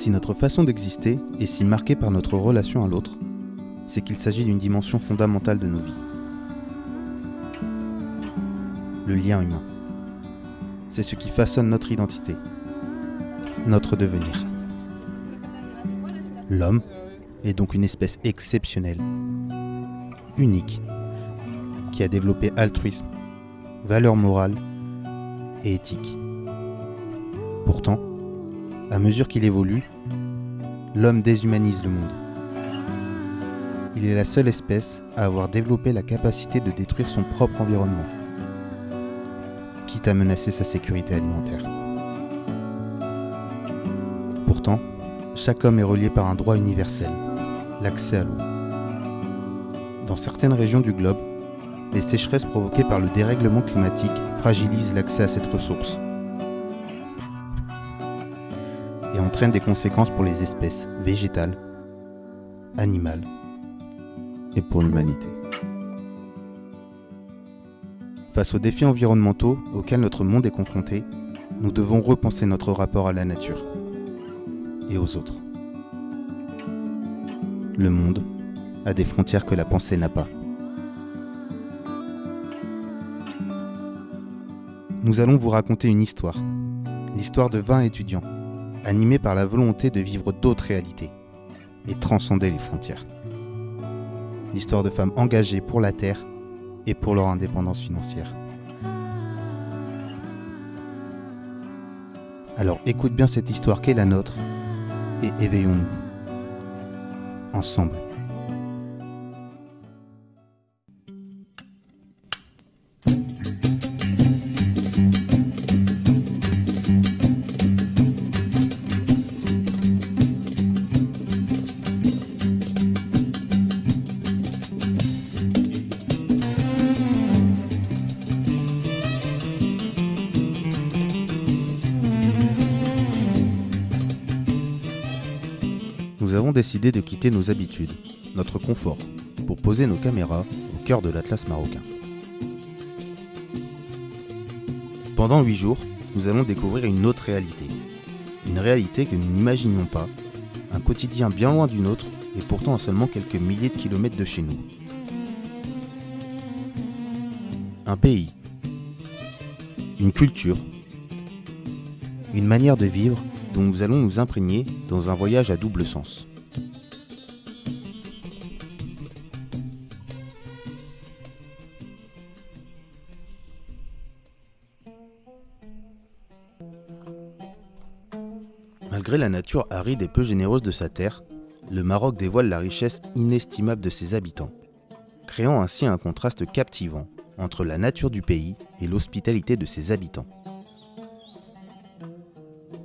Si notre façon d'exister est si marquée par notre relation à l'autre, c'est qu'il s'agit d'une dimension fondamentale de nos vies. Le lien humain. C'est ce qui façonne notre identité, notre devenir. L'homme est donc une espèce exceptionnelle, unique, qui a développé altruisme, valeurs morales et éthique. Pourtant, à mesure qu'il évolue, l'homme déshumanise le monde. Il est la seule espèce à avoir développé la capacité de détruire son propre environnement, quitte à menacer sa sécurité alimentaire. Pourtant, chaque homme est relié par un droit universel, l'accès à l'eau. Dans certaines régions du globe, les sécheresses provoquées par le dérèglement climatique fragilisent l'accès à cette ressource et entraînent des conséquences pour les espèces végétales, animales et pour l'humanité. Face aux défis environnementaux auxquels notre monde est confronté, nous devons repenser notre rapport à la nature et aux autres. Le monde a des frontières que la pensée n'a pas. Nous allons vous raconter une histoire, l'histoire de 20 étudiants, animés par la volonté de vivre d'autres réalités et transcender les frontières. L'histoire de femmes engagées pour la Terre et pour leur indépendance financière. Alors écoute bien cette histoire qu'est la nôtre et éveillons-nous. Ensemble. Nous avons décidé de quitter nos habitudes, notre confort, pour poser nos caméras au cœur de l'Atlas marocain. Pendant 8 jours, nous allons découvrir une autre réalité. Une réalité que nous n'imaginions pas, un quotidien bien loin du nôtre et pourtant à seulement quelques milliers de kilomètres de chez nous. Un pays, une culture, une manière de vivre dont nous allons nous imprégner dans un voyage à double sens. Malgré la nature aride et peu généreuse de sa terre, le Maroc dévoile la richesse inestimable de ses habitants, créant ainsi un contraste captivant entre la nature du pays et l'hospitalité de ses habitants.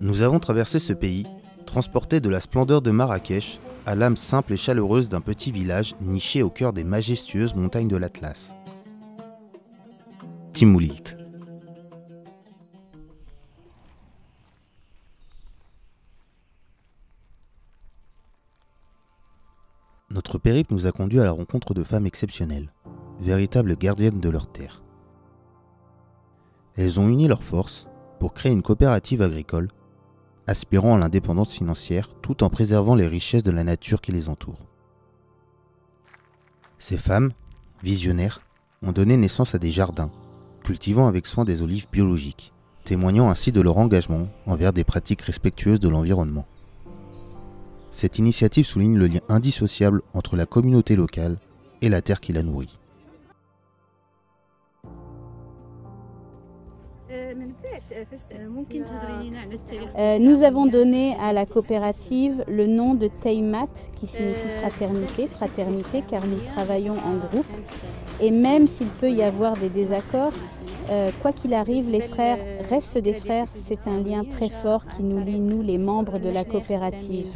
Nous avons traversé ce pays, transportés de la splendeur de Marrakech à l'âme simple et chaleureuse d'un petit village niché au cœur des majestueuses montagnes de l'Atlas. Timoulilt. Notre périple nous a conduits à la rencontre de femmes exceptionnelles, véritables gardiennes de leur terre. Elles ont uni leurs forces pour créer une coopérative agricole aspirant à l'indépendance financière tout en préservant les richesses de la nature qui les entoure. Ces femmes, visionnaires, ont donné naissance à des jardins, cultivant avec soin des olives biologiques, témoignant ainsi de leur engagement envers des pratiques respectueuses de l'environnement. Cette initiative souligne le lien indissociable entre la communauté locale et la terre qui la nourrit. Nous avons donné à la coopérative le nom de Teimat, qui signifie fraternité, car nous travaillons en groupe. Et même s'il peut y avoir des désaccords, quoi qu'il arrive, les frères restent des frères. C'est un lien très fort qui nous lie, nous, les membres de la coopérative.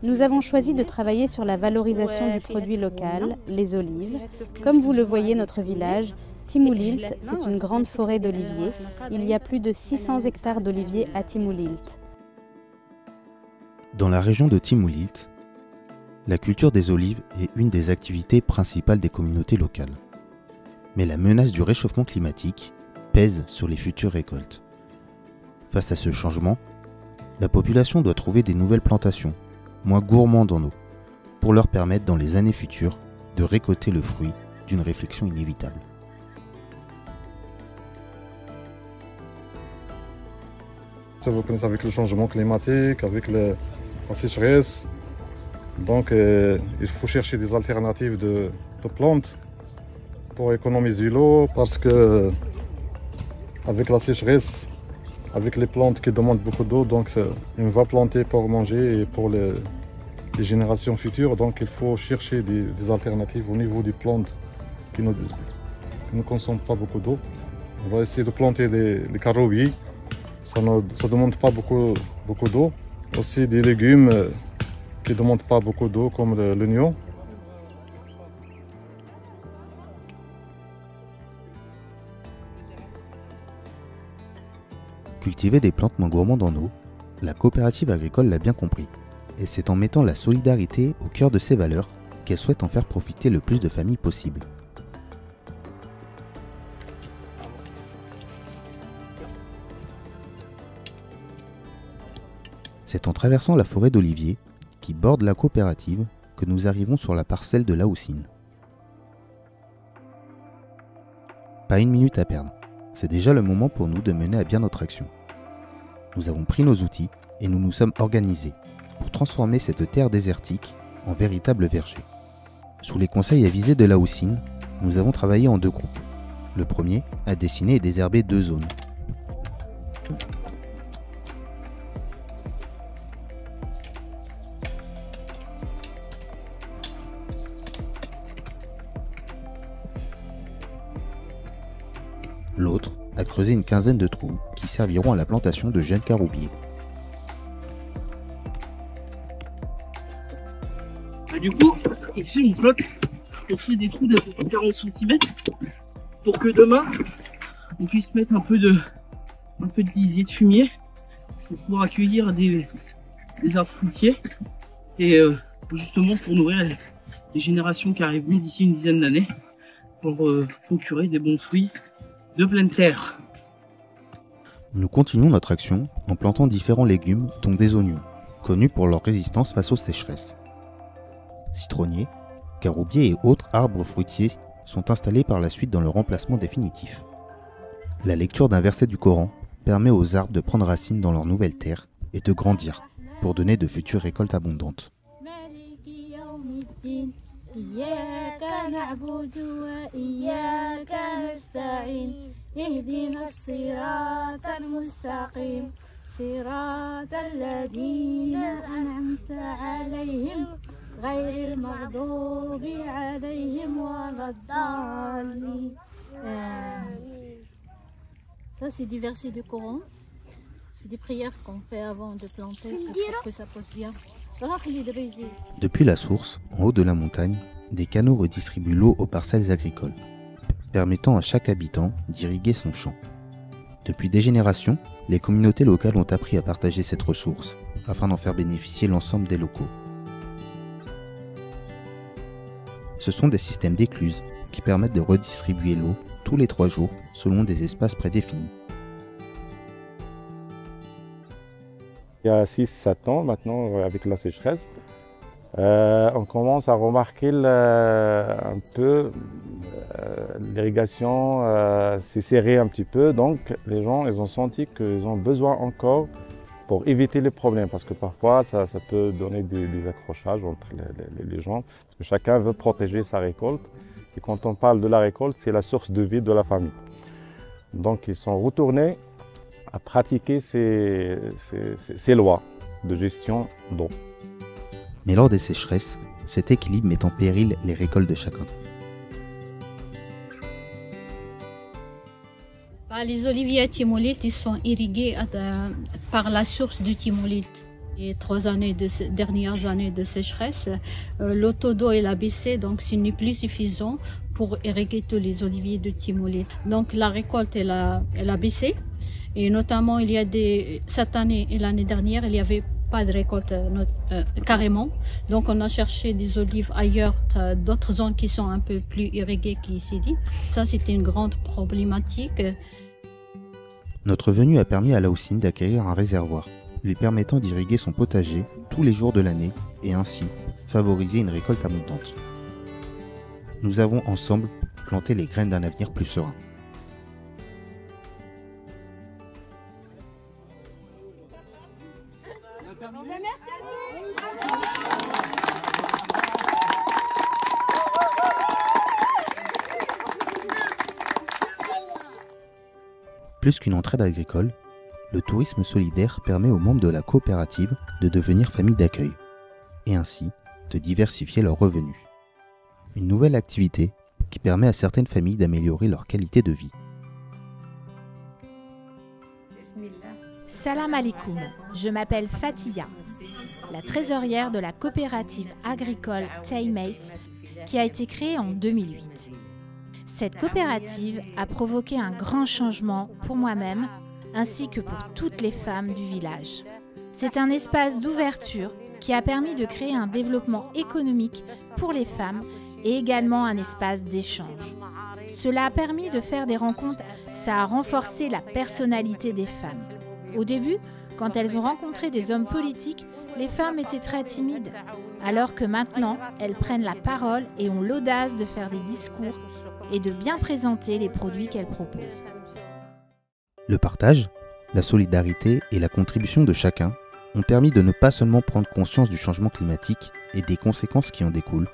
Nous avons choisi de travailler sur la valorisation du produit local, les olives. Comme vous le voyez, notre village, Timoulilt, c'est une grande forêt d'oliviers. Il y a plus de 600 hectares d'oliviers à Timoulilt. Dans la région de Timoulilt, la culture des olives est une des activités principales des communautés locales. Mais la menace du réchauffement climatique pèse sur les futures récoltes. Face à ce changement, la population doit trouver des nouvelles plantations, moins gourmandes en eau, pour leur permettre dans les années futures de récolter le fruit d'une réflexion inévitable. Vous connaissez avec le changement climatique, avec la sécheresse, donc il faut chercher des alternatives de plantes pour économiser l'eau, parce que avec la sécheresse, avec les plantes qui demandent beaucoup d'eau, donc on va planter pour manger et pour les générations futures, donc il faut chercher des alternatives au niveau des plantes qui ne consomment pas beaucoup d'eau. On va essayer de planter des carobiers, ça ne demande pas beaucoup d'eau. Aussi des légumes qui ne demandent pas beaucoup d'eau comme l'oignon. Cultiver des plantes moins gourmandes en eau, la coopérative agricole l'a bien compris. Et c'est en mettant la solidarité au cœur de ses valeurs qu'elle souhaite en faire profiter le plus de familles possible. C'est en traversant la forêt d'oliviers qui borde la coopérative que nous arrivons sur la parcelle de Laoussine. Pas une minute à perdre, c'est déjà le moment pour nous de mener à bien notre action. Nous avons pris nos outils et nous nous sommes organisés pour transformer cette terre désertique en véritable verger. Sous les conseils avisés de Laoussine, nous avons travaillé en deux groupes. Le premier a dessiné et désherbé 2 zones. L'autre a creusé une quinzaine de trous qui serviront à la plantation de jeunes caroubiers. Du coup, ici on fait des trous d'à peu près 40 cm pour que demain on puisse mettre un peu de lisier de fumier pour pouvoir accueillir des arbres fruitiers et justement pour nourrir les générations qui arriveront d'ici une dizaine d'années pour procurer des bons fruits de pleine terre. Nous continuons notre action en plantant différents légumes dont des oignons, connus pour leur résistance face aux sécheresses. Citronniers, caroubiers et autres arbres fruitiers sont installés par la suite dans leur emplacement définitif. La lecture d'un verset du Coran permet aux arbres de prendre racine dans leur nouvelle terre et de grandir pour donner de futures récoltes abondantes. Ça, c'est des versets du Coran. C'est des prières qu'on fait avant de planter pour que ça pousse bien. Depuis la source, en haut de la montagne, des canaux redistribuent l'eau aux parcelles agricoles, permettant à chaque habitant d'irriguer son champ. Depuis des générations, les communautés locales ont appris à partager cette ressource, afin d'en faire bénéficier l'ensemble des locaux. Ce sont des systèmes d'écluses qui permettent de redistribuer l'eau tous les 3 jours selon des espaces prédéfinis. Il y a 6-7 ans maintenant, avec la sécheresse, on commence à remarquer un peu l'irrigation s'est serrée un petit peu, donc les gens ils ont senti qu'ils ont besoin encore pour éviter les problèmes, parce que parfois ça peut donner des accrochages entre les gens, parce que chacun veut protéger sa récolte, et quand on parle de la récolte, c'est la source de vie de la famille. Donc ils sont retournés à pratiquer ces lois de gestion d'eau. Mais lors des sécheresses, cet équilibre met en péril les récoltes de chacun. Les oliviers à Timolite, ils sont irrigués par la source du Timolite. Et 3 dernières années de sécheresse, le taux d'eau a baissé, donc ce n'est plus suffisant pour irriguer tous les oliviers de Timolite. Donc la récolte elle a baissé, et notamment cette année et l'année dernière, il n'y avait pas de récolte carrément. Donc on a cherché des olives ailleurs, d'autres zones qui sont un peu plus irriguées qu'ici. Ça, c'était une grande problématique. Notre venue a permis à Laoussine d'acquérir un réservoir, lui permettant d'irriguer son potager tous les jours de l'année et ainsi favoriser une récolte abondante. Nous avons ensemble planté les graines d'un avenir plus serein. Plus qu'une entraide agricole, le tourisme solidaire permet aux membres de la coopérative de devenir famille d'accueil et ainsi de diversifier leurs revenus. Une nouvelle activité qui permet à certaines familles d'améliorer leur qualité de vie. Salam alaikum, je m'appelle Fatia, la trésorière de la coopérative agricole Taymate qui a été créée en 2008. Cette coopérative a provoqué un grand changement pour moi-même ainsi que pour toutes les femmes du village. C'est un espace d'ouverture qui a permis de créer un développement économique pour les femmes et également un espace d'échange. Cela a permis de faire des rencontres, ça a renforcé la personnalité des femmes. Au début, quand elles ont rencontré des hommes politiques, les femmes étaient très timides, alors que maintenant, elles prennent la parole et ont l'audace de faire des discours et de bien présenter les produits qu'elles proposent. Le partage, la solidarité et la contribution de chacun ont permis de ne pas seulement prendre conscience du changement climatique et des conséquences qui en découlent,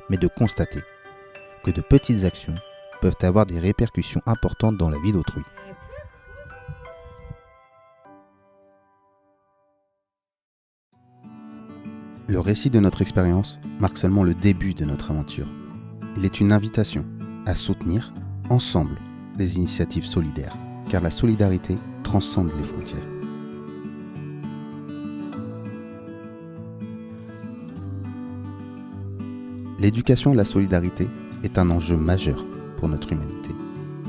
mais de constater que de petites actions peuvent avoir des répercussions importantes dans la vie d'autrui. Le récit de notre expérience marque seulement le début de notre aventure. Il est une invitation à soutenir ensemble les initiatives solidaires, car la solidarité transcende les frontières. L'éducation à la solidarité est un enjeu majeur pour notre humanité.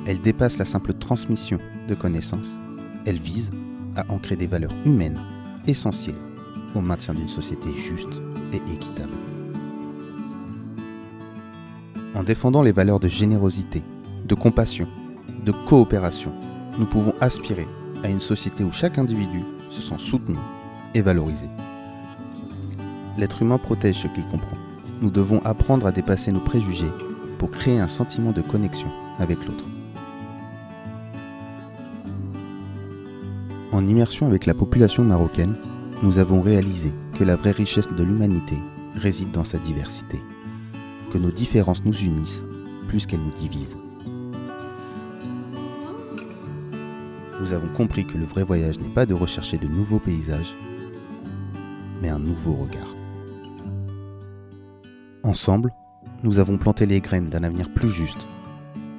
Elle dépasse la simple transmission de connaissances. Elle vise à ancrer des valeurs humaines essentielles au maintien d'une société juste et équitable. En défendant les valeurs de générosité, de compassion, de coopération, nous pouvons aspirer à une société où chaque individu se sent soutenu et valorisé. L'être humain protège ce qu'il comprend. Nous devons apprendre à dépasser nos préjugés pour créer un sentiment de connexion avec l'autre. En immersion avec la population marocaine, nous avons réalisé que la vraie richesse de l'humanité réside dans sa diversité, que nos différences nous unissent plus qu'elles nous divisent. Nous avons compris que le vrai voyage n'est pas de rechercher de nouveaux paysages, mais un nouveau regard. Ensemble, nous avons planté les graines d'un avenir plus juste.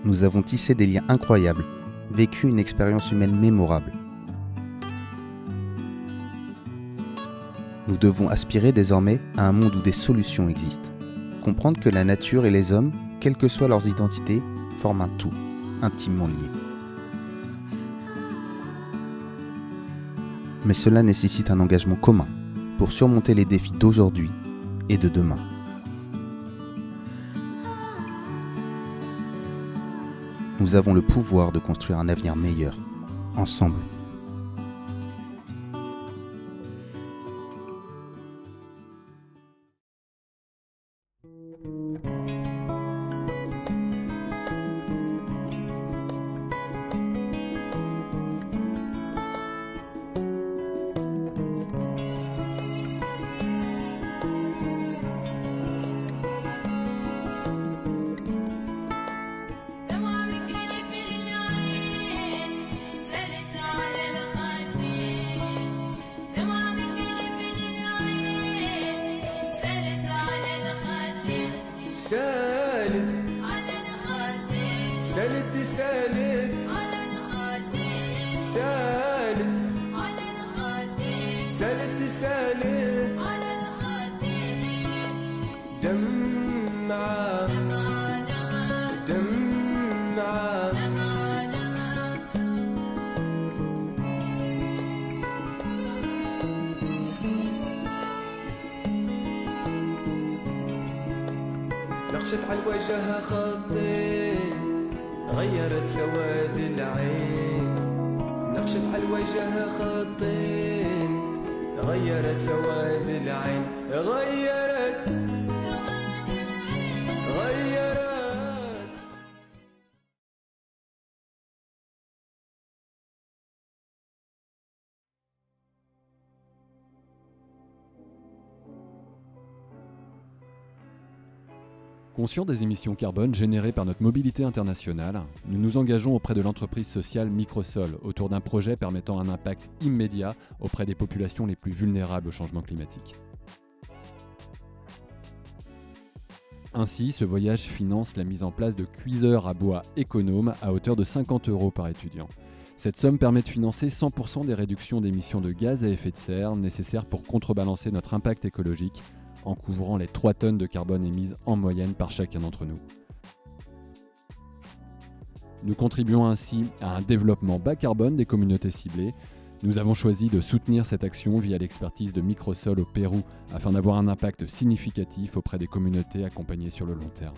Nous avons tissé des liens incroyables, vécu une expérience humaine mémorable. Nous devons aspirer désormais à un monde où des solutions existent. Comprendre que la nature et les hommes, quelles que soient leurs identités, forment un tout, intimement lié. Mais cela nécessite un engagement commun pour surmonter les défis d'aujourd'hui et de demain. Nous avons le pouvoir de construire un avenir meilleur, ensemble. نقشت على الوجه خطين غيرت سواد العين اكشف على الوجه خطين غيرت سواد العين غيرت Conscients des émissions carbone générées par notre mobilité internationale, nous nous engageons auprès de l'entreprise sociale Microsol autour d'un projet permettant un impact immédiat auprès des populations les plus vulnérables au changement climatique. Ainsi, ce voyage finance la mise en place de cuiseurs à bois économes à hauteur de 50 € par étudiant. Cette somme permet de financer 100% des réductions d'émissions de gaz à effet de serre nécessaires pour contrebalancer notre impact écologique en couvrant les 3 tonnes de carbone émises en moyenne par chacun d'entre nous. Nous contribuons ainsi à un développement bas carbone des communautés ciblées. Nous avons choisi de soutenir cette action via l'expertise de Microsol au Pérou afin d'avoir un impact significatif auprès des communautés accompagnées sur le long terme.